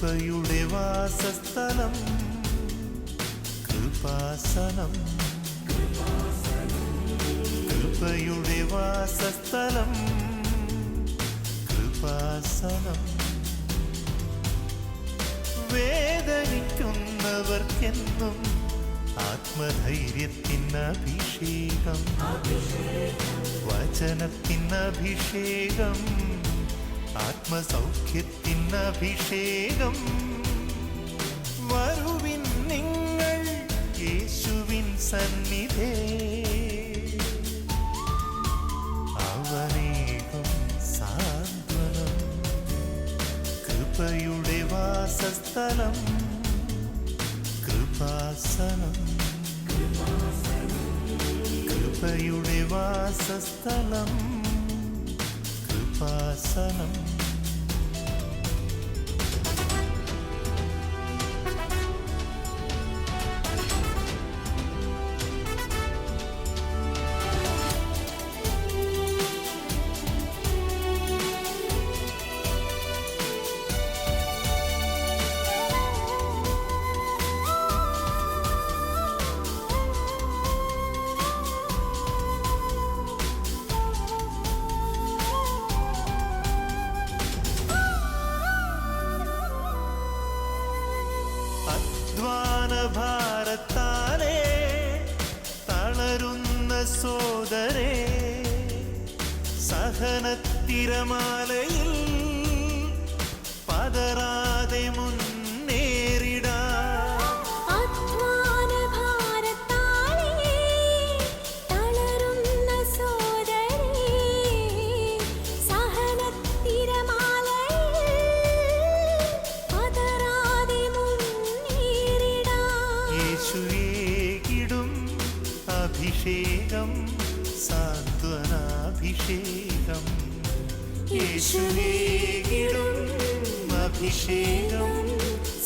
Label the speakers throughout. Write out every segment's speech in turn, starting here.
Speaker 1: കൃപയുടെ വാസസ്ഥലം കൃപാസനം, കൃപയുടെ വാസസ്ഥലം കൃപാസനം. വേദനിക്കുന്നവർക്കെന്നും ആത്മധൈര്യത്തിനഭിഷേകം, വചനത്തിനഭിഷേകം, ആത്മസൗഖ്യത്തിനഭിഷേകം. വരുവിൻ നിങ്ങൾ യേശുവിൻ സന്നിധേ, അവനേകം സാന്ത്വനം. കൃപയുടെ വാസസ്ഥലം കൃപാസനം, കൃപയുടെ വാസസ്ഥലം കൃപാസനം. ഭാരത്താലേ തളരുന്ന സോദരേ, സഹനത്തിരമാലയിൽ പതറാതെ മുന്നേറിടാം. അഭിഷേകം സാന്ത്വനാഭിഷേകം, യേശുവേകിടും അഭിഷേകം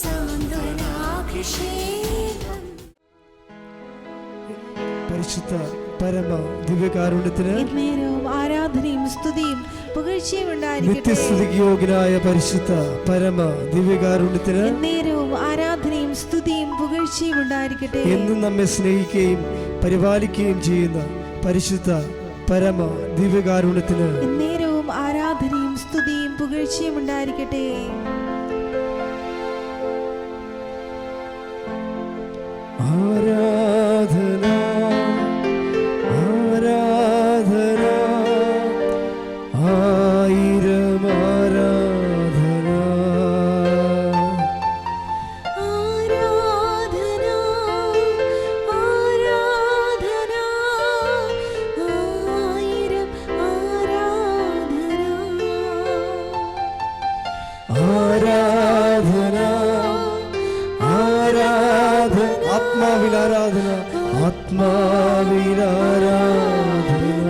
Speaker 1: സാന്ത്വനാഭിഷേകം.
Speaker 2: പരിശുദ്ധ പരമ ദിവ്യകാരുണ്യത്തിന്
Speaker 3: ആരാധനയും സ്തുതിയും പുകഴ്ചയും ഉണ്ടായിരിക്കട്ടെ.
Speaker 2: നിത്യസ്തുതിക്ക് യോഗ്യനായ പരിശുദ്ധ പരമ ദിവ്യകാരുണ്യത്തിന്
Speaker 3: എന്നേരവും ആരാധനയും സ്തുതിയും പുകഴ്ചയും ഉണ്ടായിരിക്കട്ടെ.
Speaker 2: എന്നും നമ്മെ സ്നേഹിക്കുകയും പരിപാലിക്കുകയും ചെയ്യുന്ന പരിശുദ്ധ പരമ ദിവ്യകാരുണ്യത്തിന്
Speaker 3: എന്നേരവും ആരാധനയും സ്തുതിയും പുകഴ്ചയും ഉണ്ടായിരിക്കട്ടെ.
Speaker 2: ആരാധന ആരാധന ആയിരം ആരാധന,
Speaker 3: ആരാധന ആരാധന ആയിരം ആരാധന,
Speaker 2: ആരാധന ആരാധന, ആത്മാവിൽ ആരാധന, ആത്മാവിൽ ആരാധന,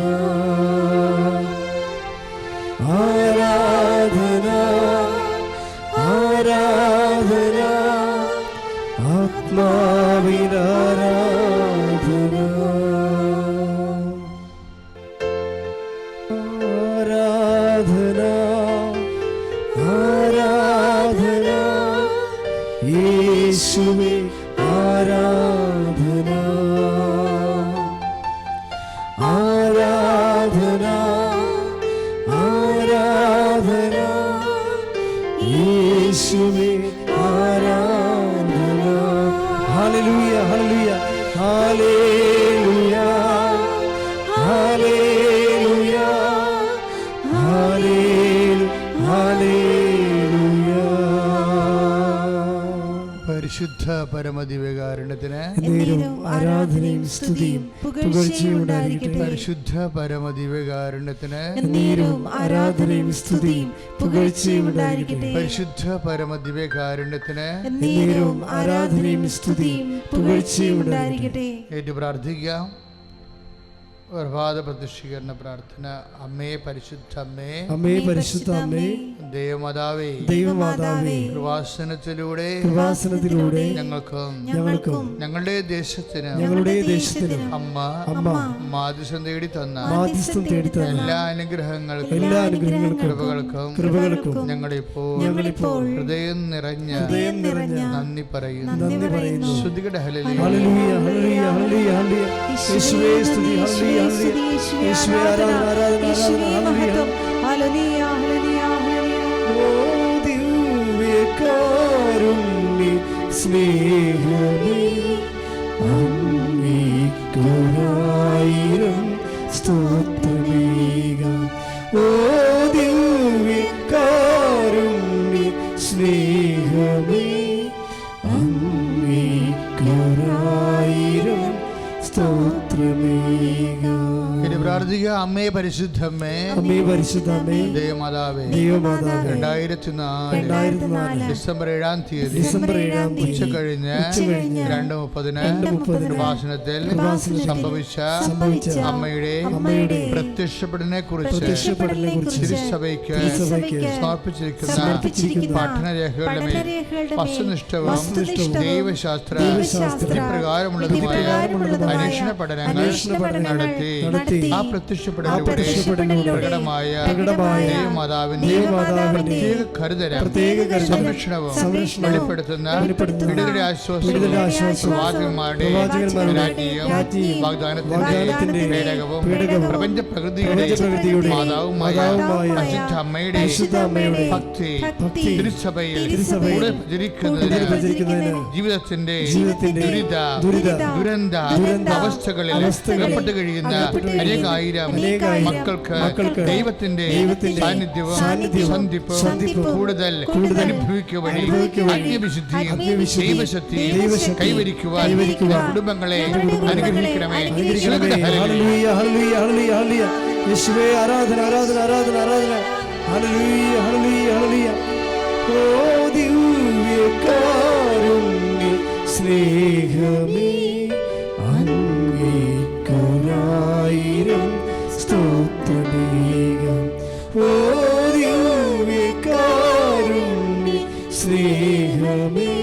Speaker 2: ആരാധന ആരാധന, ആത്മാവിൽ ആരാധന, ആരാധന ആരാധന, യേശുവേ ആരാധന, ആരാധന ആരാധന, യേശുവേ ആരാധന. ഹല്ലേലൂയ ഹല്ലേലൂയ ഹല്ലേലൂയ ഹല്ലേലൂയ ഹല്ലേലൂയ.
Speaker 4: പരിശുദ്ധ പരമദിവ്യകാരുണ്യത്തിന്
Speaker 2: ആരാധനയും സ്തുതിയും പുകഴ്ചയും ഉണ്ടായിരിക്കട്ടെ.
Speaker 4: പരിശുദ്ധ പരമദിവ്യകാരുണ്യത്തിന്
Speaker 3: ആരാധനയും സ്തുതിയും പുകഴ്ചയും ഉണ്ടായിരിക്കട്ടെ.
Speaker 4: പരിശുദ്ധ പരമദിവ്യകാരുണ്യത്തിന്
Speaker 3: ആരാധനയും സ്തുതിയും പുകഴ്ചയും ഉണ്ടായിരിക്കട്ടെ.
Speaker 4: ഏറ്റു പ്രാർത്ഥിക്കാം. പ്രഭാത പ്രതിഷ്ഠീകരണ പ്രാർത്ഥന. അമ്മേ പരിശുദ്ധ അമ്മേ,
Speaker 2: അമ്മേ പരിശുദ്ധ അമ്മേ,
Speaker 4: ദേവമാതാവേ,
Speaker 2: ദൈവമാതാവേ,
Speaker 4: കൃപാസനത്തിലൂടെ ഞങ്ങൾക്കും ഞങ്ങളുടെ ദേശത്തിനും അമ്മ മാധ്യസ്ഥം തേടി തന്ന എല്ലാ അനുഗ്രഹങ്ങൾക്കും കൃപകൾക്കും ഞങ്ങളിപ്പോൾ ഹൃദയം നിറഞ്ഞ നന്ദി പറയുന്നു. ശ്രുതികട ഹല്ലേലൂയ.
Speaker 2: ഹല്ലേലൂയ, ഹല്ലേലൂയ, ഹല്ലേലൂയ, ഹല്ലേലൂയ. യേശുവേ സ്തുതി, ഹല്ലേലൂയ, ഹല്ലേലൂയ. യേശുവേ ആരാധന, ആരാധന, ആരാധന, ഹല്ലേലൂയ. ഓ ദിവ്യകാരുണ്യ സ്നേഹമേ, അങ്ങേക്കൊരായിരം സ്തോത്രമേകാം. ഓ ദിവ്യകാരുണ്യ സ്നേഹമേ, അങ്ങേക്കൊരായിരം സ്തോത്രമേകാം.
Speaker 4: പ്രാർത്ഥിക്കുക. അമ്മേ പരിശുദ്ധമ്മേ,
Speaker 2: അമ്മേ പരിശുദ്ധ അമ്മേ,
Speaker 4: ദൈവമാതാവേ,
Speaker 2: 2004
Speaker 4: ഡിസംബർ 7-ാം തീയതി ഉച്ച കഴിഞ്ഞ് 2:30 കൃപാസനത്തിൽ സംഭവിച്ച അമ്മയുടെ പ്രത്യക്ഷപ്പെടലിനെ കുറിച്ച് തിരുസഭയ്ക്ക് സമർപ്പിച്ചിരിക്കുന്ന പഠനരേഖകളുടെ മേൽ വസ്തുനിഷ്ഠവും ദൈവശാസ്ത്ര പ്രകാരമുള്ളതുമായ അന്വേഷണ പഠനങ്ങൾ നടത്തി ആ പ്രത്യക്ഷപ്പെടലിലൂടെ പ്രകടമായ ദൈവമാതാവിന്റെ പ്രത്യേക കരുതലും സംരക്ഷണവും വെളിപ്പെടുത്തുന്ന വിടുതലുടെ ആശ്വാസവാചകന്മാരുടെ രാജ്ഞിയും വാഗ്ദാനത്തിന്റെ പേടകവും പ്രപഞ്ച പ്രകൃതിയുടെ മാതാവുമായ പരിശുദ്ധ അമ്മയുടെ ഭക്തി തിരുസഭയിൽ കൂടുതൽ പ്രചരിക്കുന്നതിന് ജീവിതത്തിന്റെ ദുരന്ത അവസ്ഥകളിൽ അകപ്പെട്ട് കഴിയുന്ന അനേകായിരം മക്കൾക്ക് ദൈവത്തിന്റെ സാന്നിധ്യവും സന്ധിപ്പും കൂടുതൽ അനുഭവിക്കുവാൻ ദൈവശക്തിയും കൈവരിക്കുവാൻ കുടുംബങ്ങളെ അനുഗ്രഹിക്കണമേ.
Speaker 2: ഹല്ലേലൂയ, ഹല്ലേലൂയ, ഹല്ലേലൂയ, ഹല്ലേലൂയ. യേശുവേ ആരാധന, ആരാധന, ആരാധന, ആരാധന. ഹല്ലേലൂയ, ഹല്ലേലൂയ, ഹല്ലേലൂയ. ഓ ദിവ്യകാരുണ്യ സ്നേഹമേ, അങ്ങേക്കൊരായിരം സ്തോത്രമേകാം. ഓ ദിവ്യകാരുണ്യ സ്നേഹമേ,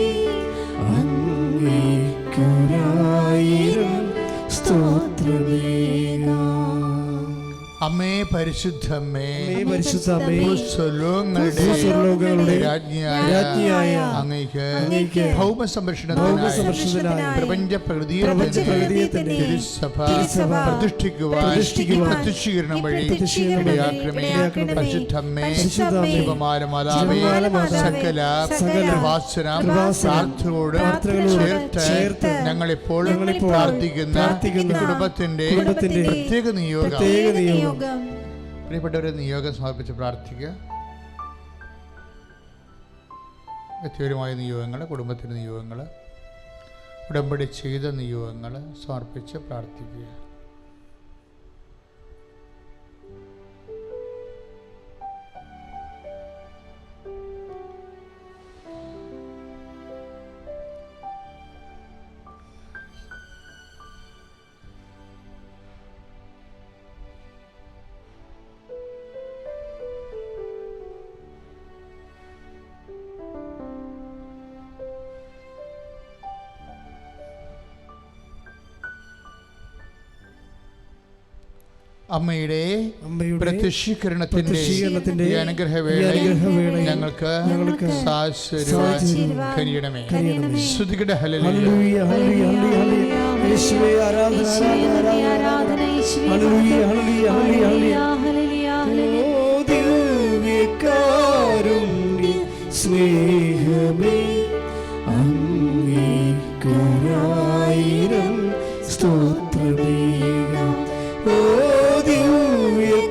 Speaker 2: അങ്ങേക്കൊരായിരം സ്തോത്രമേകാം.
Speaker 4: അമ്മേ പരിശുദ്ധമ്മേ,
Speaker 2: ഭൂസ്വർലോകങ്ങളുടെ രാജ്ഞിയായ
Speaker 4: അങ്ങേക്ക് ഭൗമ സംരക്ഷണത്തിനായി പ്രപഞ്ച പ്രകൃതിയെ തിരുസഭ പ്രതിഷ്ഠിക്കുവാൻ പ്രത്യക്ഷീകരണം വഴി ഇടയാക്കണമേ. പരിശുദ്ധമ്മേ, ശിവമാതാവേ, സകല പ്രാർത്ഥനയോട് ചേർത്ത് ഞങ്ങളിപ്പോൾ പ്രാർത്ഥിക്കുന്ന കുടുംബത്തിന്റെ പ്രത്യേക നിയോഗം പ്രിയപ്പെട്ടവരെ നിയോഗം സമർപ്പിച്ച് പ്രാർത്ഥിക്കുക. വ്യക്തിപരമായ നിയോഗങ്ങൾ, കുടുംബത്തിൻ്റെ നിയോഗങ്ങൾ, ഉടമ്പടി ചെയ്ത നിയോഗങ്ങൾ സമർപ്പിച്ച് പ്രാർത്ഥിക്കുക. അമ്മയുടെ പ്രത്യക്ഷീകരണത്തിന്റെ അനുഗ്രഹവേള ഞങ്ങൾക്ക് കനിയണമേ. ശ്രുതികട ഹല്ലേലൂയ, ഹല്ലേലൂയ, ഹല്ലേലൂയ. യേശുവേ ആരാധന, ആരാധന, ഹല്ലേലൂയ, ഹല്ലേലൂയ, ഹല്ലേലൂയ. ഓ ദിവ്യകാരുണ്യ സ്നേഹമേ, അങ്ങേക്കൊരായിരം സ്തോത്രമേകാം. ഓ ദിവ്യകാരുണ്യ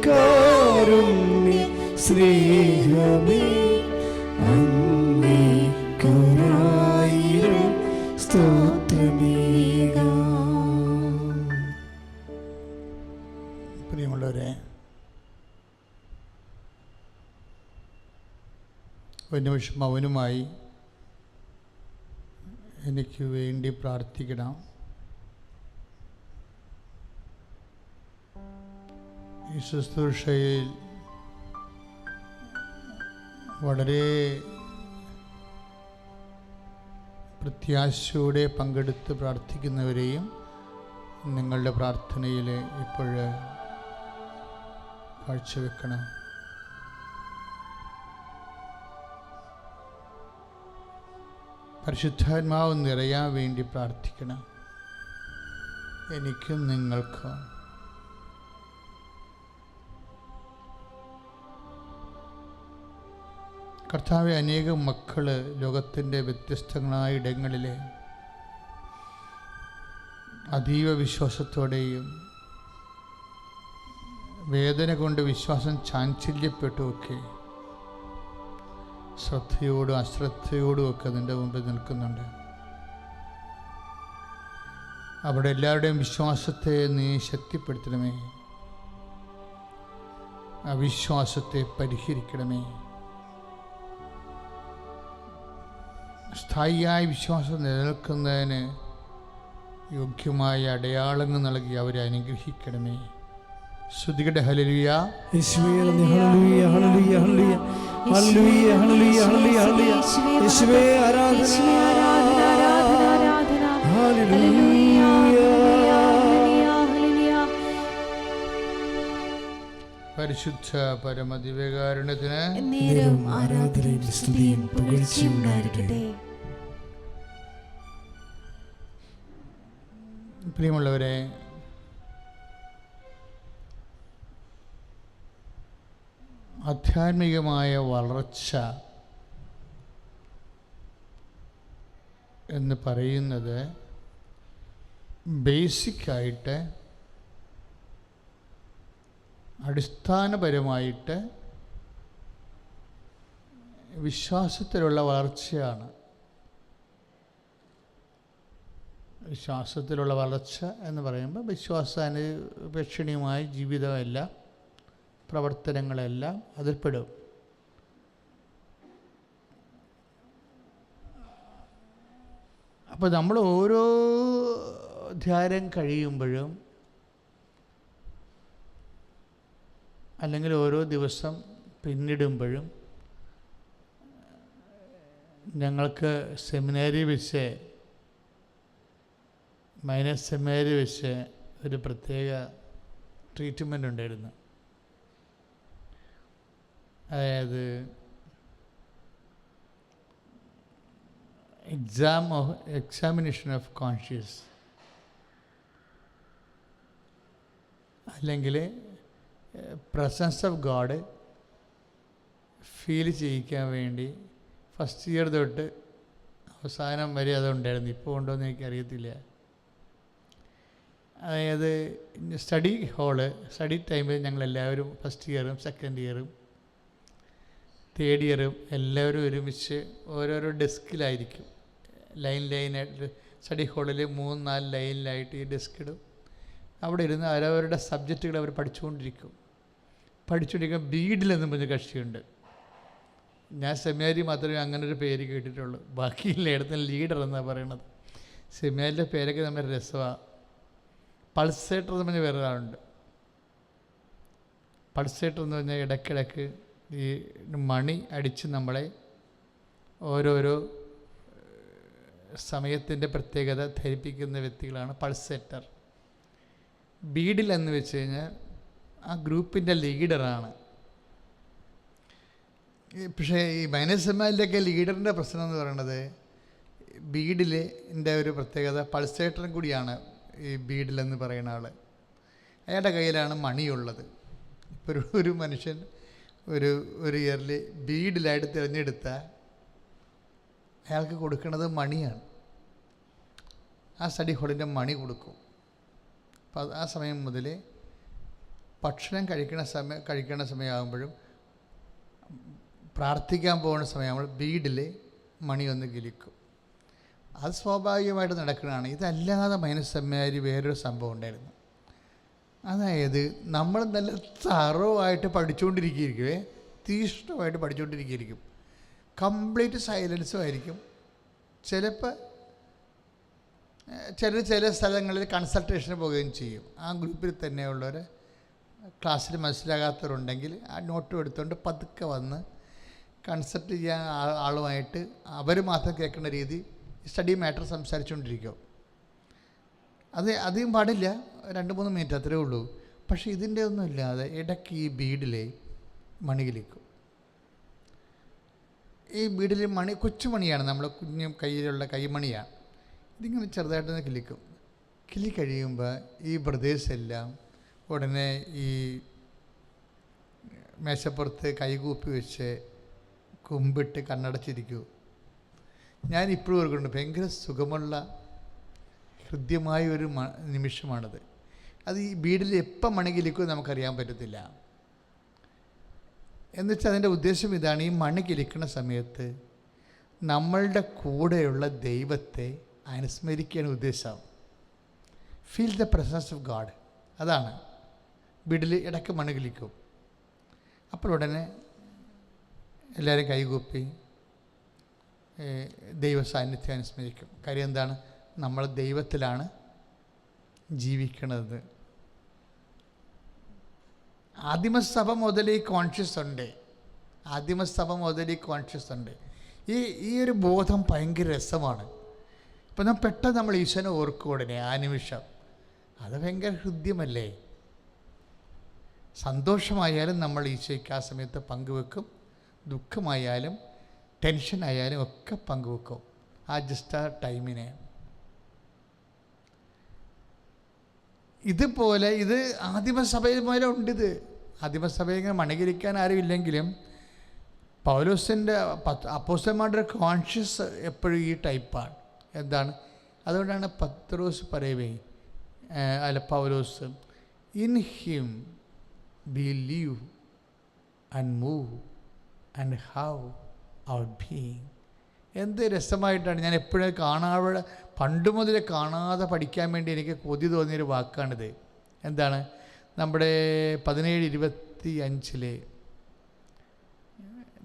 Speaker 4: സ്നേഹമേ, അങ്ങേക്കൊരായിരം സ്തോത്രമേകാം. പ്രിയമുള്ളവരെ, ഒരു നിമിഷം മൗനമായി എനിക്ക് വേണ്ടി പ്രാർത്ഥിക്കണം. ഈ ശുശ്രൂഷയിൽ വളരെ പ്രത്യാശയോടെ പങ്കെടുത്ത് പ്രാർത്ഥിക്കുന്നവരെയും നിങ്ങളുടെ പ്രാർത്ഥനയിൽ ഇപ്പോൾ കാഴ്ചവെക്കണം. പരിശുദ്ധാത്മാവ് നിറയാൻ വേണ്ടി പ്രാർത്ഥിക്കണം. എനിക്കും നിങ്ങൾക്കും കർത്താവെ, അനേകം മക്കൾ ലോകത്തിൻ്റെ വ്യത്യസ്തങ്ങളായ ഇടങ്ങളിലെ അതീവ വിശ്വാസത്തോടെയും വേദന കൊണ്ട് വിശ്വാസം ചാഞ്ചല്യപ്പെട്ടുമൊക്കെ ശ്രദ്ധയോടും അശ്രദ്ധയോടും ഒക്കെ നിൻ്റെ മുമ്പിൽ നിൽക്കുന്നുണ്ട്. അവിടെ എല്ലാവരുടെയും വിശ്വാസത്തെ നീ ശക്തിപ്പെടുത്തണമേ, അവിശ്വാസത്തെ പരിഹരിക്കണമേ. സ്ഥായിയായ വിശ്വാസം നിലനിൽക്കുന്നതിന് യോഗ്യമായ അടയാളങ്ങൾ നൽകി അവരെ അനുഗ്രഹിക്കണമേ. ശ്രുതികടെ ഹല്ലേലൂയ,
Speaker 2: യേശുവേ ഹല്ലേലൂയ, ഹല്ലേലൂയ, ഹല്ലേലൂയ, ഹല്ലേലൂയ, ഹല്ലേലൂയ, ഹല്ലേലൂയ. യേശുവേ ആരാധന, ഹല്ലേലൂയ.
Speaker 4: പരിശുദ്ധ പരമദിവ്യകാരുണ്യത്തിന്
Speaker 3: നേരവും ആരാധനയും സ്തുതിയും പുകഴ്ചയും ഉണ്ടായിരിക്കട്ടെ.
Speaker 4: പ്രിയമുള്ളവരെ, ആധ്യാത്മികമായ വളർച്ച എന്ന് പറയുന്നത് ബേസിക്കായിട്ട് അടിസ്ഥാനപരമായിട്ട് വിശ്വാസത്തിലുള്ള വളർച്ചയാണ്. വിശ്വാസത്തിലുള്ള വളർച്ച എന്ന് പറയുമ്പോൾ വിശ്വാസാനുപേക്ഷണീയമായ ജീവിതമെല്ലാം പ്രവർത്തനങ്ങളെല്ലാം അതിൽപ്പെടും. അപ്പോൾ നമ്മൾ ഓരോ ധ്യാനം കഴിയുമ്പോഴും അല്ലെങ്കിൽ ഓരോ ദിവസം പിന്നിടുമ്പോഴും ഞങ്ങൾക്ക് സെമിനാരി വെച്ച് മൈനസ് സെമിനാരി വെച്ച് ഒരു പ്രത്യേക ട്രീറ്റ്മെൻ്റ് ഉണ്ടായിരുന്നു. അതായത് എക്സാമിനേഷൻ ഓഫ് കോൺഷ്യസ്, അല്ലെങ്കിൽ പ്രസൻസ് ഓഫ് ഗോഡ് ഫീൽ ചെയ്യിക്കാൻ വേണ്ടി ഫസ്റ്റ് ഇയർ തൊട്ട് അവസാനം വരെ അതുണ്ടായിരുന്നു. ഇപ്പോൾ ഉണ്ടോ എന്ന് എനിക്കറിയത്തില്ല. അതായത് സ്റ്റഡി ടൈമിൽ ഞങ്ങളെല്ലാവരും ഫസ്റ്റ് ഇയറും സെക്കൻഡ് ഇയറും തേർഡ് ഇയറും എല്ലാവരും ഒരുമിച്ച് ഓരോരോ ഡെസ്കിലായിരിക്കും. ലൈനായിട്ട് സ്റ്റഡി ഹാളിൽ 3-4 ലൈനിലായിട്ട് ഈ ഡെസ്ക് ഇടും. അവിടെ ഇരുന്ന് അവരവരുടെ സബ്ജക്റ്റുകൾ അവർ പഠിച്ചുകൊണ്ടിരിക്കുക. ബീഡിലെന്നും പറഞ്ഞ കക്ഷിയുണ്ട്. ഞാൻ സെമിനാരി മാത്രമേ അങ്ങനെ ഒരു പേര് കേട്ടിട്ടുള്ളൂ. ബാക്കിയില്ല ഇടത്തിന് ലീഡർ എന്നാണ് പറയണത്. സെമിനാരിൻ്റെ പേരൊക്കെ നമ്മുടെ രസമാണ്. പൾസേറ്റർ എന്ന് പറഞ്ഞ വേറെ ഒരാളുണ്ട്. പൾസേറ്റർ എന്ന് പറഞ്ഞാൽ ഇടയ്ക്കിടയ്ക്ക് ഈ മണി അടിച്ച് നമ്മളെ ഓരോരോ സമയത്തിൻ്റെ പ്രത്യേകത ധരിപ്പിക്കുന്ന വ്യക്തികളാണ് പൾസേറ്റർ. ബീഡിൽ എന്ന് വെച്ച് കഴിഞ്ഞാൽ ആ ഗ്രൂപ്പിൻ്റെ ലീഡറാണ്. പക്ഷേ ഈ മൈനസമാലിൻ്റെയൊക്കെ ലീഡറിൻ്റെ പ്രശ്നം എന്ന് പറയുന്നത് ബീഡിലിൻ്റെ ഒരു പ്രത്യേകത, പൾസേറ്ററും കൂടിയാണ് ഈ ബീഡിലെന്ന് പറയുന്ന ആൾ. അയാളുടെ കയ്യിലാണ് മണിയുള്ളത്. ഇപ്പോൾ ഒരു മനുഷ്യൻ ഒരു ഇയറിൽ ബീഡിലായിട്ട് തിരഞ്ഞെടുത്താൽ അയാൾക്ക് കൊടുക്കുന്നത് മണിയാണ്. ആ സ്റ്റഡി ഹാളിൻ്റെ മണി കൊടുക്കും. അപ്പോൾ ആ സമയം മുതൽ ഭക്ഷണം കഴിക്കണ സമയമാകുമ്പോഴും പ്രാർത്ഥിക്കാൻ പോകുന്ന സമയമാകുമ്പോൾ ബീഡിൽ മണി ഒന്ന് കിലിക്കും. അത് സ്വാഭാവികമായിട്ട് നടക്കുന്നതാണ്. ഇതല്ലാതെ മൈനസമ്മാരി വേറൊരു സംഭവം ഉണ്ടായിരുന്നു. അതായത് നമ്മൾ നല്ല തറവായിട്ട് പഠിച്ചുകൊണ്ടിരിക്കുകയായിരിക്കുമേ, തീഷ്ണമായിട്ട് പഠിച്ചുകൊണ്ടിരിക്കുകയായിരിക്കും. കംപ്ലീറ്റ് സൈലൻസും ആയിരിക്കും. ചിലപ്പോൾ ചില സ്ഥലങ്ങളിൽ കൺസൾട്ടേഷന് പോവുകയും ചെയ്യും. ആ ഗ്രൂപ്പിൽ തന്നെയുള്ളവർ ക്ലാസ്സിൽ മനസ്സിലാകാത്തവരുണ്ടെങ്കിൽ ആ നോട്ടും എടുത്തുകൊണ്ട് പതുക്കെ വന്ന് കൺസൾട്ട് ചെയ്യാൻ ആളുമായിട്ട് അവർ മാത്രം കേൾക്കുന്ന രീതി സ്റ്റഡി മാറ്റർ സംസാരിച്ചുകൊണ്ടിരിക്കും. അത് അധികം പാടില്ല, 2-3 മിനിറ്റ് അത്രേ ഉള്ളൂ. പക്ഷേ ഇതിൻ്റെ ഒന്നും ഇല്ലാതെ ഇടയ്ക്ക് ഈ ബീഡിലെ മണി കിളിക്കും. ഈ ബീഡിൽ മണി കൊച്ചുമണിയാണ്, നമ്മളെ കുഞ്ഞു കയ്യിലുള്ള കൈമണിയാണ്. ഇതിങ്ങനെ ചെറുതായിട്ടൊന്ന് കിളിക്കും. കിളി കഴിയുമ്പോൾ ഈ ബ്രദേഴ്സ് എല്ലാം ഉടനെ ഈ മേശപ്പുറത്ത് കൈകൂപ്പി വെച്ച് കുമ്പിട്ട് കണ്ണടച്ചിരിക്കും. ഞാൻ ഇപ്പോഴും ഓർക്കുന്നുണ്ട്, ഭയങ്കര സുഖമുള്ള ഹൃദ്യമായ ഒരു നിമിഷമാണത്. അത് ഈ ബീഡിൽ എപ്പം മണി കിളിക്കുമെന്ന് നമുക്കറിയാൻ പറ്റത്തില്ല. എന്നുവെച്ചാൽ അതിൻ്റെ ഉദ്ദേശം ഇതാണ്, ഈ മണി കിളിക്കുന്ന സമയത്ത് നമ്മളുടെ കൂടെയുള്ള ദൈവത്തെ അനുസ്മരിക്കുകയാണ് ഉദ്ദേശം. Feel the presence of God. അതാണ് ബീഡിൽ ഇടയ്ക്ക് മണി കിളിക്കും. അപ്പോൾ ഉടനെ എല്ലാവരും കൈകൂപ്പി ദൈവ സാന്നിധ്യം അനുസ്മരിക്കും. കാര്യം എന്താണ്? നമ്മൾ ദൈവത്തിലാണ് ജീവിക്കുന്നത്. ആദിമസഭ മുതൽ ഈ കോൺഷ്യസ് ഉണ്ട്. ഈ ഒരു ബോധം ഭയങ്കര രസമാണ്. ഇപ്പം പെട്ടെന്ന് നമ്മൾ ഈശ്വരനെ ഓർക്കും ഉടനെ ആ നിമിഷം. അത് ഭയങ്കര ഹൃദ്യമല്ലേ? സന്തോഷമായാലും നമ്മൾ ഈശോയ്ക്ക് ആ സമയത്ത് പങ്കുവെക്കും, ദുഃഖമായാലും ടെൻഷനായാലും ഒക്കെ പങ്കുവെക്കും ആ ജസ്റ്റ് ആ ടൈമിനെ. ഇതുപോലെ ഇത് ആദിമസഭയിൽ പോലെ ഉണ്ട്. ആദിമസഭയിൽ ഇങ്ങനെ മണികരിക്കാൻ ആരും ഇല്ലെങ്കിലും പൗലോസിൻ്റെ അപ്പോസ്തലന്മാരുടെ കോൺഷ്യസ് എപ്പോഴും ഈ ടൈപ്പാണ്. എന്താണ്? അതുകൊണ്ടാണ് പത്രോസ് പറയവേ പൗലോസ്, in him we live and move and have our being. എന്ത് രസമായിട്ടാണ്! ഞാൻ എപ്പോഴും പണ്ട് മുതലേ കാണാതെ പഠിക്കാൻ വേണ്ടി എനിക്ക് കൊതി തോന്നിയൊരു വാക്കാണിത്. എന്താണ്? നമ്മുടെ 17-25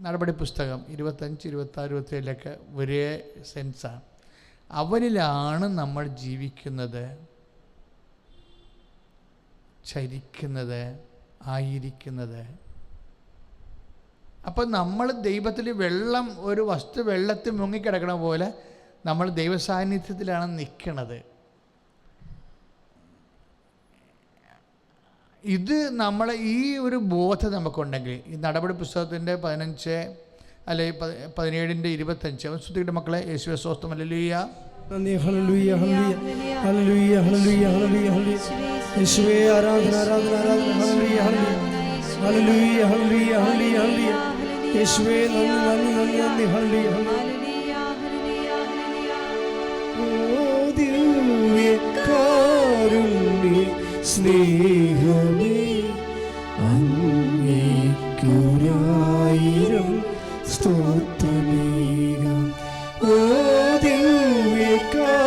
Speaker 4: നടപടി പുസ്തകം 25, 26, 27 ഒരേ സെൻസാണ്. അവനിലാണ് നമ്മൾ ജീവിക്കുന്നത്, ചരിക്കുന്നത്, ആയിരിക്കുന്നത്. അപ്പം നമ്മൾ ദൈവത്തിൽ ഒരു വസ്തു വെള്ളത്തിൽ മുങ്ങിക്കിടക്കണ പോലെ നമ്മൾ ദൈവസാന്നിധ്യത്തിലാണ് നിൽക്കുന്നത്. ഇത് നമ്മളെ ഈ ഒരു ബോധം നമുക്കുണ്ടെങ്കിൽ ഈ നടപടി പുസ്തകത്തിൻ്റെ 15 അല്ലെങ്കിൽ 17-25 ശ്രുതിയുടെ മക്കളെ യേശുവേ സ്തോത്രം. ഹല്ലേലൂയ,
Speaker 2: ഹല്ലേലൂയ, ഹല്ലേലൂയ, ഹല്ലേലൂയ, ഹല്ലേലൂയ, ഹല്ലേലൂയ. യേശുവേ ആരാധന, ആരാധന, ആരാധന. ഹല്ലേലൂയ, ഹല്ലേലൂയ, ഹല്ലേലൂയ, ഹല്ലേലൂയ, ഹല്ലേലൂയ. യേശുവേ നന്ദി, നന്ദി, നന്ദി, നന്ദി. ഹല്ലേലൂയ, ഹല്ലേലൂയ. ഓ ദിവ്യകാരുണ്യ സ്നേഹമേ, അങ്ങേയ്ക്കൊരായിരം സ്തോത്രമേകാം. ഓ ദിവ്യകാരുണ്യ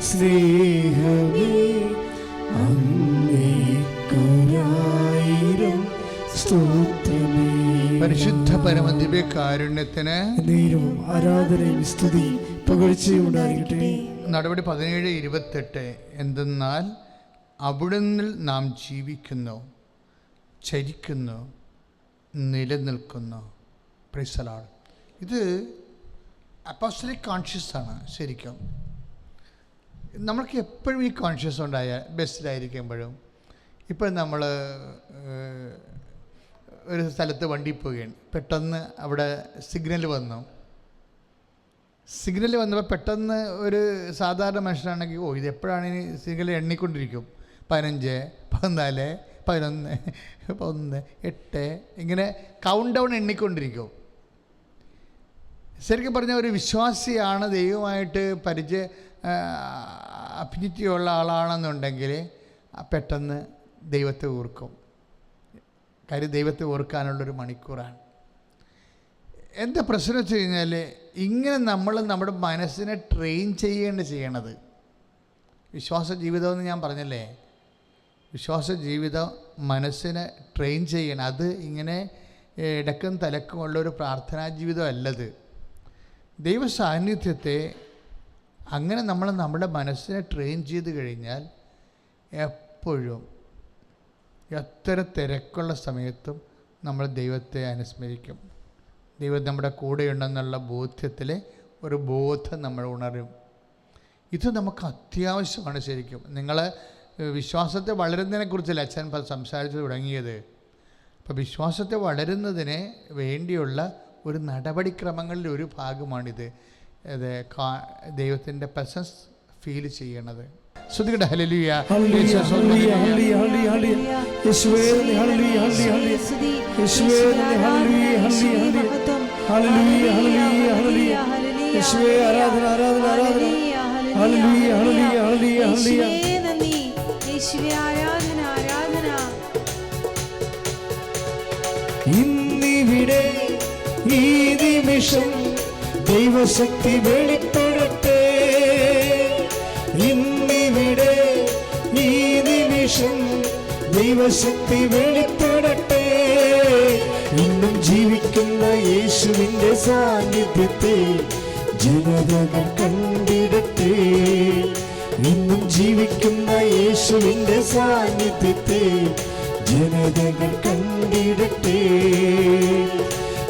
Speaker 2: സ്നേഹമേ, അങ്ങേയ്ക്കൊരായിരം സ്തോത്രമേ.
Speaker 4: പരിശുദ്ധ പരമ ദിവ്യകാരുണ്യത്തിന്
Speaker 2: ആരാധനയും സ്തുതിയും പുകഴ്ചയും ഉണ്ടായിരിക്കട്ടെ.
Speaker 4: നടപടി 17-28 എന്തെന്നാൽ അവിടുന്ന് നാം ജീവിക്കുന്നു, ചരിക്കുന്നു, നിലനിൽക്കുന്നു. Praise the Lord. ഇത് അപ്പോസ്റ്റലിക് കോൺഷ്യസ് ആണ്. ശരിക്കും നമ്മൾക്ക് എപ്പോഴും ഈ കോൺഷ്യസ് ഉണ്ടായാൽ ബസ്സിലായിരിക്കുമ്പോഴും. ഇപ്പോൾ നമ്മൾ ഒരു സ്ഥലത്ത് വണ്ടി പോവുകയാണ്, പെട്ടെന്ന് അവിടെ സിഗ്നൽ വന്നപ്പോൾ പെട്ടെന്ന് ഒരു സാധാരണ മനുഷ്യനാണെങ്കിൽ ഇത് എപ്പോഴാണ് ഇനി സിഗ്നൽ എണ്ണിക്കൊണ്ടിരിക്കും. 15, 14, 11, 1, 8 ഇങ്ങനെ കൗണ്ട് ഡൗൺ എണ്ണിക്കൊണ്ടിരിക്കും. ശരിക്കും പറഞ്ഞാൽ ഒരു വിശ്വാസിയാണ്, ദൈവമായിട്ട് അഭിനിറ്റിയുള്ള ആളാണെന്നുണ്ടെങ്കിൽ പെട്ടെന്ന് ദൈവത്തെ ഓർക്കും. കാര്യം ദൈവത്തെ ഓർക്കാനുള്ളൊരു മണിക്കൂറാണ്. എന്താ പ്രശ്നം വെച്ച് കഴിഞ്ഞാൽ ഇങ്ങനെ നമ്മൾ നമ്മുടെ മനസ്സിനെ ട്രെയിൻ ചെയ്യണത്. വിശ്വാസ ജീവിതമെന്ന് ഞാൻ പറഞ്ഞല്ലേ, വിശ്വാസ ജീവിതം മനസ്സിനെ ട്രെയിൻ ചെയ്യണം. അത് ഇങ്ങനെ ഇടക്കും തലക്കുമുള്ളൊരു പ്രാർത്ഥനാ ജീവിതം അല്ലത്. ദൈവ സാന്നിധ്യത്തെ അങ്ങനെ നമ്മൾ നമ്മുടെ മനസ്സിനെ ട്രെയിൻ ചെയ്ത് കഴിഞ്ഞാൽ എപ്പോഴും എത്ര തിരക്കുള്ള സമയത്തും നമ്മൾ ദൈവത്തെ അനുസ്മരിക്കും. ദൈവം നമ്മുടെ കൂടെയുണ്ടെന്നുള്ള ബോധ്യത്തിൽ ഒരു ബോധം നമ്മൾ ഉണരും. ഇത് നമുക്ക് അത്യാവശ്യമാണ് ശരിക്കും. നിങ്ങൾ വിശ്വാസത്തെ വളരുന്നതിനെക്കുറിച്ചല്ല അച്ഛൻ സംസാരിച്ചു തുടങ്ങിയത്. അപ്പോൾ വിശ്വാസത്തെ വളരുന്നതിന് വേണ്ടിയുള്ള ഒരു നടപടിക്രമങ്ങളിൽ ഒരു ഭാഗമാണിത്. അത് ദൈവത്തിൻ്റെ പ്രസൻസ് ഫീൽ ചെയ്യണത്. ശ്രുതികട ഹല്ലേലൂയ
Speaker 2: ഹല്ലേലൂയ ഹല്ലേലൂയ ഹല്ലേലൂയ ഹല്ലേലൂയ യേശുവേ ഹല്ലേലൂയ ഹല്ലേലൂയ യേശുവേ ഹല്ലേലൂയ ഹല്ലേലൂയ ഹല്ലേലൂയ ഹല്ലേലൂയ ഹല്ലേലൂയ യേശുവേ ആരാധന ആരാധന ആരാധന ഹല്ലേലൂയ ഹല്ലേലൂയ ഹല്ലേലൂയ ഹല്ലേലൂയ
Speaker 3: യേശുവേ ആരാധന ആരാധന.
Speaker 2: ഇന്നിവിടെ ഈ നിമിഷം ദൈവശക്തി വെളിപ്പെടട്ടെ. ഇന്നിവിടെ ഈ നിമിഷം ദൈവശക്തി വെളിപ്പെടട്ടെ. ഇന്നും ജീവിക്കുന്ന യേശുവിൻ്റെ സാന്നിധ്യത്തെ ജനതകൾ കണ്ടിടട്ടെ. ഇന്നും ജീവിക്കുന്ന യേശുവിൻ്റെ സാന്നിധ്യത്തെ ജനതകൾ കണ്ടിടട്ടെ.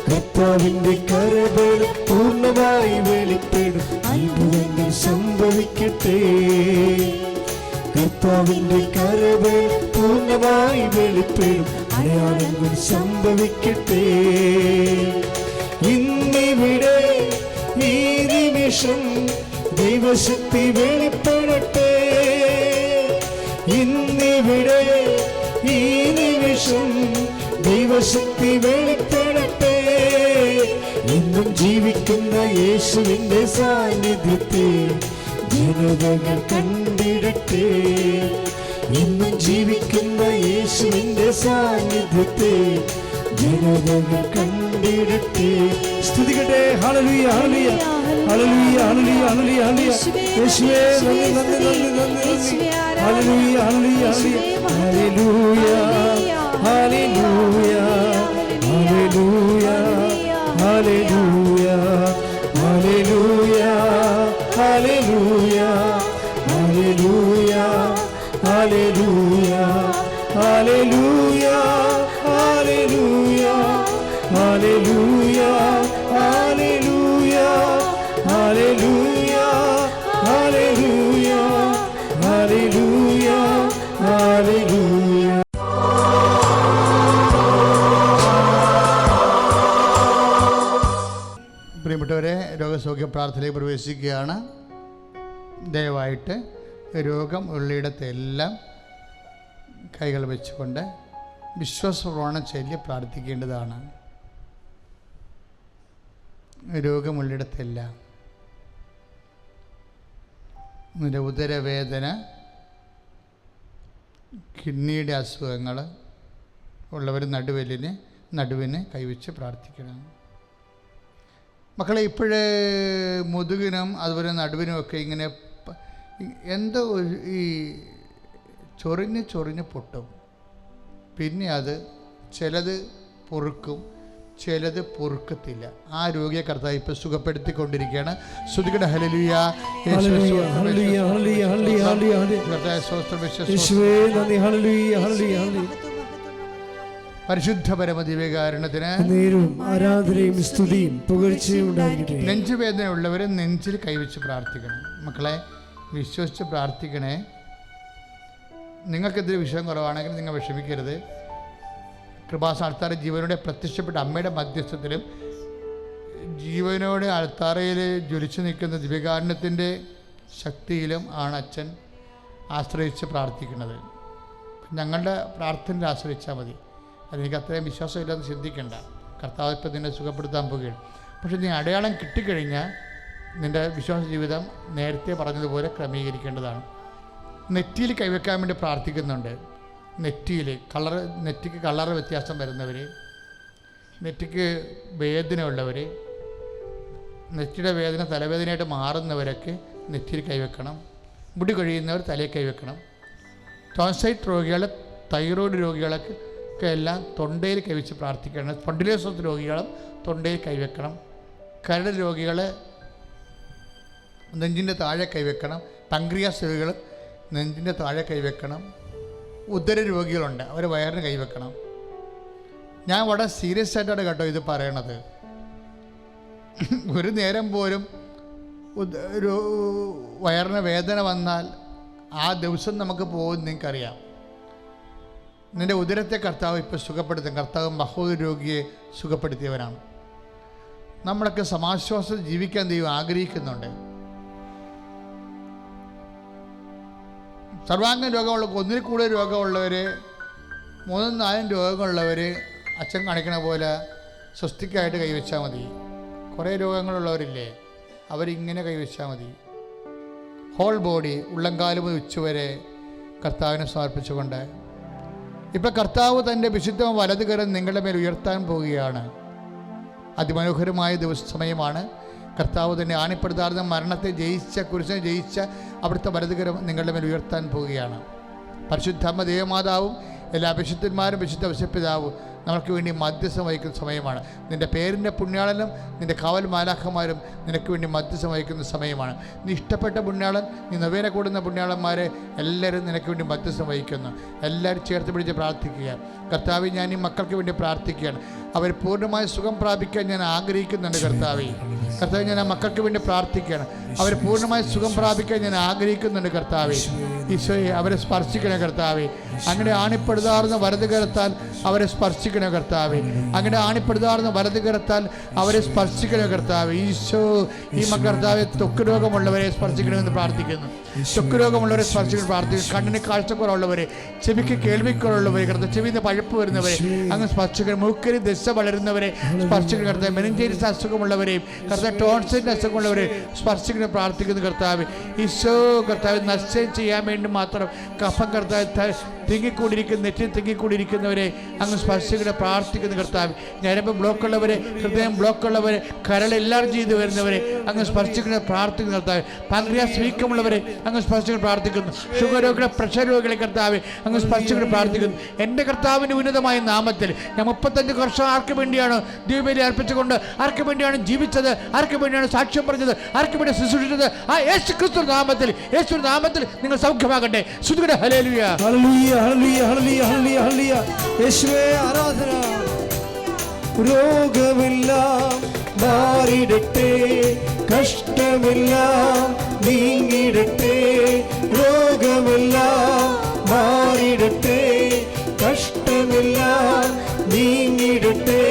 Speaker 2: കർത്താവിൻ്റെ കരബലം പൂർണ്ണമായി വെളിപ്പെടും. അത്ഭുതങ്ങൾ സംഭവിക്കട്ടെ. കർത്താവിൻ്റെ കരബലം പൂർണ്ണമായി വെളിപ്പെടും. അടയാളങ്ങൾ സംഭവിക്കട്ടെ. ഇന്നിവിടെ ഈ നിമിഷം ദൈവശക്തി വെളിപ്പെടട്ടെ. ഇന്നിവിടെ ഈ നിമിഷം ദൈവശക്തി വെളിപ്പെടട്ടെ. ഇന്നും ജീവിക്കുന്ന യേശുവിൻ്റെ സാന്നിധ്യത്തെ ജനതകൾ കണ്ടിടട്ടെ. ഇന്നും ജീവിക്കുന്ന യേശുവിൻ്റെ സാന്നിധ്യത്തെ ജനതകൾ കണ്ടിടട്ടെ. സ്തുതിക്കട്ടെ. ഹല്ലേലൂയ ഹല്ലേലൂയ ഹല്ലേലൂയ ഹല്ലേലൂയ ഹല്ലേലൂയ ഹല്ലേലൂയ യേശുവേ നന്ദി നന്ദി നന്ദി നന്ദി. ഹല്ലേലൂയ ഹല്ലേലൂയ ഹല്ലേലൂയ ഹല്ലേലൂയ ഹല്ലേലൂയ ഹല്ലേലൂയ ഹല്ലേലൂയ ഹല്ലേലൂയ ഹല്ലേലൂയ ഹല്ലേലൂയ ഹല്ലേലൂയ ഹല്ലേലൂയ ഹല്ലേലൂയ ഹല്ലേലൂയ ഹല്ലേലൂയ ഹല്ലേലൂയ ഹല്ലേലൂയ ഹല്ലേലൂയ.
Speaker 4: പ്രിയപ്പെട്ടവരെ, രോഗസൗഖ്യ പ്രാർത്ഥനയിലേക്ക് പ്രവേശിക്കുകയാണ്. ദയവായിട്ട് രോഗം ഉള്ളിടത്തെല്ലാം കൈകൾ വെച്ചുകൊണ്ട് വിശ്വാസപ്രമാണം ചൊല്ലി പ്രാർത്ഥിക്കേണ്ടതാണ്. രോഗമുള്ളിടത്തെല്ലാം നിന്റെ ഉദരവേദന, കിഡ്നിയുടെ അസുഖങ്ങൾ ഉള്ളവർ നടുവിന് കൈവച്ച് പ്രാർത്ഥിക്കണം. മക്കളെ, ഇപ്പോഴേ മുതുകിനും അതുപോലെ നടുവിനുമൊക്കെ ഇങ്ങനെ എന്തോ ഈ ചൊറിഞ്ഞ് പൊട്ടും. പിന്നെ അത് ചിലത് പൊറുക്കും, ചിലത് പൊറുക്കത്തില്ല. ആ രോഗിയെ കർത്താവ് ഇപ്പോൾ സുഖപ്പെടുത്തിക്കൊണ്ടിരിക്കുകയാണ്. ശ്രുതികട ഹല്ലേലൂയ
Speaker 2: ഹല്ലേലൂയ ഹല്ലേലൂയ ഹല്ലേലൂയ ഹല്ലേലൂയ യേശുവേ നന്ദി. ഹല്ലേലൂയ ഹല്ലേലൂയ ഹല്ലേലൂയ.
Speaker 4: പരിശുദ്ധ പരമദിവ്യകാരുണ്യത്തിന്
Speaker 2: നേരും ആരാധനയും സ്തുതിയും പുകഴ്ചയും ഉണ്ടായിരിക്കട്ടെ.
Speaker 4: നെഞ്ചുവേദന ഉള്ളവർ നെഞ്ചിൽ കൈവച്ച് പ്രാർത്ഥിക്കണം. മക്കളെ, വിശ്വസിച്ച് പ്രാർത്ഥിക്കണേ. നിങ്ങൾക്കെതിരെ വിഷയം കുറവാണെങ്കിൽ നിങ്ങൾ വിഷമിക്കരുത്. കൃപാസ്ഥാനത്താറ് ജീവനോടെ പ്രത്യക്ഷപ്പെട്ട അമ്മയുടെ മധ്യസ്ഥത്തിലും ജീവനോടെ അൾത്താറയിൽ ജ്വലിച്ചു നിൽക്കുന്ന ദിവ്യകാരുണ്യത്തിൻ്റെ ശക്തിയിലും ആണ് അച്ഛൻ ആശ്രയിച്ച് പ്രാർത്ഥിക്കുന്നത്. ഞങ്ങളുടെ പ്രാർത്ഥനയിൽ ആശ്രയിച്ചാൽ മതി. അതെനിക്ക് അത്രയും വിശ്വാസമില്ലെന്ന് ചിന്തിക്കേണ്ട. കർത്താവ് ഇപ്പം നിന്നെ സുഖപ്പെടുത്താൻ പോകുകയാണ്. പക്ഷേ നീ അടയാളം കിട്ടിക്കഴിഞ്ഞാൽ നിൻ്റെ വിശ്വാസ ജീവിതം നേരത്തെ പറഞ്ഞതുപോലെ ക്രമീകരിക്കേണ്ടതാണ്. നെറ്റിയിൽ കൈവയ്ക്കാൻ വേണ്ടി പ്രാർത്ഥിക്കുന്നുണ്ട്. നെറ്റിക്ക് കളറ് വ്യത്യാസം വരുന്നവർ, നെറ്റിക്ക് വേദന ഉള്ളവർ, നെറ്റിയുടെ വേദന തലവേദനയായിട്ട് മാറുന്നവരൊക്കെ നെറ്റിയിൽ കൈവയ്ക്കണം. മുടി കഴിയുന്നവർ തലയിൽ കൈവയ്ക്കണം. ടോൺസൈറ്റ് രോഗികൾ, തൈറോയ്ഡ് രോഗികളൊക്കെ എല്ലാം തൊണ്ടയിൽ കൈവച്ച് പ്രാർത്ഥിക്കണം. സ്പോണ്ടിലോസിസ് രോഗികളും തൊണ്ടയിൽ കൈവയ്ക്കണം. കരട് രോഗികൾ നെഞ്ചിൻ്റെ താഴെ കൈവയ്ക്കണം. പങ്ക്രിയാസ് രോഗികൾ നെഞ്ചിൻ്റെ താഴെ കൈവയ്ക്കണം. ഉദര രോഗികളുണ്ട്, അവർ വയറിന് കൈവെക്കണം. ഞാൻ വളരെ സീരിയസ് ആയിട്ടാണ് കേട്ടോ ഇത് പറയണത്. ഒരു നേരം പോലും ഒരു വയറിന് വേദന വന്നാൽ ആ ദിവസം നമുക്ക് പോകും. നിങ്ങൾക്കറിയാം, നിൻ്റെ ഉദരത്തെ കർത്താവ് ഇപ്പോൾ സുഖപ്പെടുത്തും. കർത്താവ് മഹോരോഗിയെ സുഖപ്പെടുത്തിയവരാണ്. നമ്മളൊക്കെ സമാശ്വാസത്തിൽ ജീവിക്കാൻ ദൈവം ആഗ്രഹിക്കുന്നുണ്ട്. സർവാംഗ രോഗമുള്ള, ഒന്നിൽ കൂടുതൽ രോഗമുള്ളവർ, 3-4 രോഗങ്ങളുള്ളവർ അച്ഛൻ കാണിക്കണ പോലെ സ്വസ്തിക്കായിട്ട് കൈവച്ചാൽ മതി. കുറേ രോഗങ്ങളുള്ളവരില്ലേ, അവരിങ്ങനെ കൈവച്ചാൽ മതി. ഹോൾ ബോഡി, ഉള്ളംകാല് മുതൽ ഉച്ചവരെ കർത്താവിനെ സമർപ്പിച്ചുകൊണ്ട് ഇപ്പം കർത്താവ് തൻ്റെ വിശുദ്ധ വലതുകരം നിങ്ങളുടെ മേൽ ഉയർത്താൻ പോവുകയാണ്. അതിമനോഹരമായ സമയമാണ്. കർത്താവ് തന്നെ ആണിപ്പെടുത്താർന്ന മരണത്തെ ജയിച്ച, കുരിശിനെ ജയിച്ച അവിടുത്തെ വലതുകരം നിങ്ങളുടെ മേൽ ഉയർത്താൻ പോവുകയാണ്. പരിശുദ്ധമ്മ ദേവമാതാവും എല്ലാ വിശുദ്ധന്മാരും വിശുദ്ധ വിശപ്പിതാവും നമുക്ക് വേണ്ടി മധ്യസ്ഥം വഹിക്കുന്ന സമയമാണ്. നിൻ്റെ പേരിൻ്റെ പുണ്യാളനും നിൻ്റെ കാവൽ മാലാഖമാരും നിനക്ക് വേണ്ടി മധ്യസ്ഥം വഹിക്കുന്ന സമയമാണ്. നീ ഇഷ്ടപ്പെട്ട പുണ്യാളൻ, നീ നൊവേന കൂടുന്ന പുണ്യാളന്മാരെ എല്ലാവരും നിനക്ക് വേണ്ടി മധ്യസ്ഥം വഹിക്കുന്നു. എല്ലാവരും ചേർത്ത് പിടിച്ച് പ്രാർത്ഥിക്കുക. കർത്താവെ, ഞാൻ ഈ മക്കൾക്ക് വേണ്ടി പ്രാർത്ഥിക്കുകയാണ്. അവർ പൂർണ്ണമായ സുഖം പ്രാപിക്കാൻ ഞാൻ ആഗ്രഹിക്കുന്നുണ്ട്. കർത്താവെ, ഞാൻ ആ മക്കൾക്ക് വേണ്ടി പ്രാർത്ഥിക്കുകയാണ്. അവർ പൂർണ്ണമായ സുഖം പ്രാപിക്കാൻ ഞാൻ ആഗ്രഹിക്കുന്നുണ്ട്. കർത്താവെ, ഈശോയെ അവരെ സ്പർശിക്കണേ. കർത്താവെ, അങ്ങനെ ആണിപ്പെടുതാർന്ന വലതുകരത്താൽ അവരെ സ്പർശിക്കണേ. കർത്താവെ, അങ്ങനെ ആണിപ്പെടുതാർന്ന വലതുകരത്താൽ അവരെ സ്പർശിക്കണേ. കർത്താവെ, ഈശോ ഈ കർത്താവെ ത്വക്ക് രോഗമുള്ളവരെ സ്പർശിക്കണമെന്ന് പ്രാർത്ഥിക്കുന്നു. ത്വക്ക് രോഗമുള്ളവരെ സ്പർശിക്കണം പ്രാർത്ഥിക്കുന്നു. കണ്ണിന് കാഴ്ചക്കുറവുള്ളവരെ, ചെവിക്ക് കേൾവിക്കുറവുള്ളവരെ, കർത്താവ് ചെവിന്ന് പഴുപ്പ് വരുന്നവരെ അങ്ങ് സ്പർശിക്കണം. മൂക്കിന് ദശ വളരുന്നവരെ സ്പർശിക്കണം. കർത്താവ് മെനിഞ്ചൈറ്റിസ് അസുഖമുള്ളവരെയും കർത്താവ് ടോൺസിലിൻ്റെ അസുഖമുള്ളവരെ സ്പർശിക്കണം പ്രാർത്ഥിക്കുന്നു. കർത്താവ് ഈശോ കർത്താവ് നശയം ചെയ്യാൻ വേണ്ടി മാത്രം കഫം കർത്താവ് തിങ്ങിക്കൂടിയിരിക്കുന്ന, നെറ്റിൽ തിങ്ങിക്കൂടിയിരിക്കുന്നവരെ അങ്ങ് സ്പർശിക്കണം പ്രാർത്ഥിക്കുന്നു. കർത്താവ് ഞരമ്പ് ബ്ലോക്കുള്ളവരെ, ഹൃദയം ബ്ലോക്കുള്ളവരെ, കരളെല്ലാം ചെയ്ത് വരുന്നവരെ അങ്ങ് സ്പർശിക്കണം പ്രാർത്ഥിക്കുന്നു. കർത്താവ് പാൻക്രിയാസ് വീക്കമുള്ളവരെ അങ്ങ് സ്പർശിക്കണം പ്രാർത്ഥിക്കുന്നു. ഷുഗർ രോഗികളെ, പ്രഷർ രോഗികളെ കർത്താവ് അങ്ങ് സ്പർശിക്കണം പ്രാർത്ഥിക്കുന്നു. എൻ്റെ കർത്താവിൻ്റെ ഉന്നതമായ നാമത്തിൽ ഞാൻ 35 വർഷം ആർക്ക് വേണ്ടിയാണ് ദൈവബലി അർപ്പിച്ചുകൊണ്ട്, ആർക്ക് വേണ്ടിയാണ് ജീവിച്ചത്, ആർക്ക് വേണ്ടിയാണ് സാക്ഷ്യം പറഞ്ഞത്, ആർക്ക് വേണ്ടി ശുശ്രൂഷിച്ചത്, ആ യേശു ക്രിസ്തു നാമത്തിൽ, യേശു നാമത്തിൽ നിങ്ങൾ സൗഖ്യമാകട്ടെ. സ്തുതിക്കട്ടെ. ഹല്ലേലൂയ,
Speaker 2: ഹല്ലേലൂയ, ഹല്ലേലൂയ, ഹല്ലേലൂയ, ഹല്ലേലൂയ. യേശുവേ ആരാധന. രോഗമെല്ലാം മാറിടട്ടെ, കഷ്ടമെല്ലാം നീങ്ങിടട്ടെ. രോഗമെല്ലാം മാറിടട്ടെ, കഷ്ടമെല്ലാം നീങ്ങിടട്ടെ.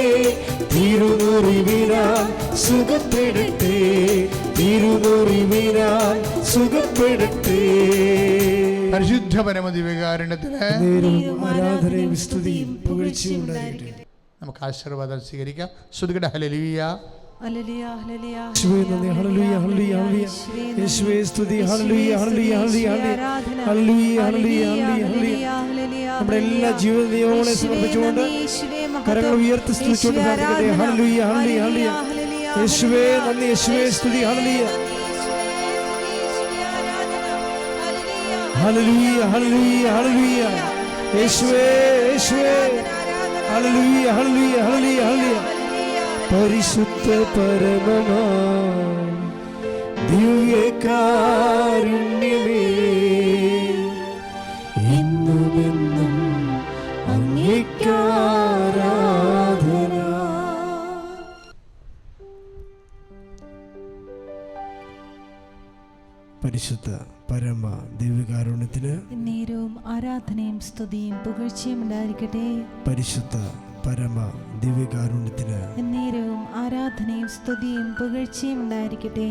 Speaker 2: തിരുമുറിവിനാൽ സുഖപ്പെടട്ടെ, തിരുമുറിവിനാൽ സുഖപ്പെടട്ടെ.
Speaker 4: പരിശുദ്ധ പരമദിവ്യകാരുണ്യത്തിന്
Speaker 2: ആരാധനയും സ്തുതിയും പുകഴ്ചയും ഉണ്ടാകട്ടെ.
Speaker 4: നമുക്ക് ആശീർവാദം സ്വീകരിക്കാം. സ്തുതിക്കട്ടെ. ഹല്ലേലൂയ,
Speaker 3: ഹല്ലേലൂയ, ഹല്ലേലൂയ,
Speaker 2: യേശുവേ നന്ദി. ഹല്ലേലൂയ, ഹല്ലേലൂയ, ഹല്ലേലൂയ. യേശുവേ സ്തുതി. ഹല്ലേലൂയ, ഹല്ലേലൂയ, ഹല്ലേലൂയ, ഹല്ലേലൂയ, ഹല്ലേലൂയ, ഹല്ലേലൂയ. നമ്മുടെ എല്ലാ ജീവിതങ്ങളെ സമർപ്പിച്ചുകൊണ്ട് കരങ്ങൾ ഉയർത്തി സ്തുതിച്ചുകൊണ്ട് പ്രാർത്ഥിക്കട്ടെ. ഹല്ലേലൂയ, ഹല്ലേലൂയ, ഹല്ലേലൂയ. യേശുവേ നന്ദി, യേശുവേ സ്തുതി. ഹല്ലേലൂയ, ഹല്ലേലൂയ, ഹല്ലേലൂയ, ഹല്ലേലൂയ. യേശുവേ, യേശുവേ. ഹല്ലേലൂയ, ഹല്ലേലൂയ, ഹല്ലേലൂയ, ഹല്ലേലൂയ. പരിശുദ്ധ പരമമാ ദിവ്യകാരുണ്യമേ, എന്നുമെന്നും അങ്ങേക്കാരാധന. പരിശുദ്ധ പരമ ദിവ്യകാരുണ്യത്തിന്
Speaker 3: നേരവും ആരാധനയും സ്തുതിയും പുകഴ്ചയും ഉണ്ടായിരിക്കട്ടെ.
Speaker 2: പരിശുദ്ധ പരമ ദിവ്യകാരുണ്യത്തിന്
Speaker 3: നേരവും ആരാധനയും സ്തുതിയും പുകഴ്ചയും ഉണ്ടായിരിക്കട്ടെ.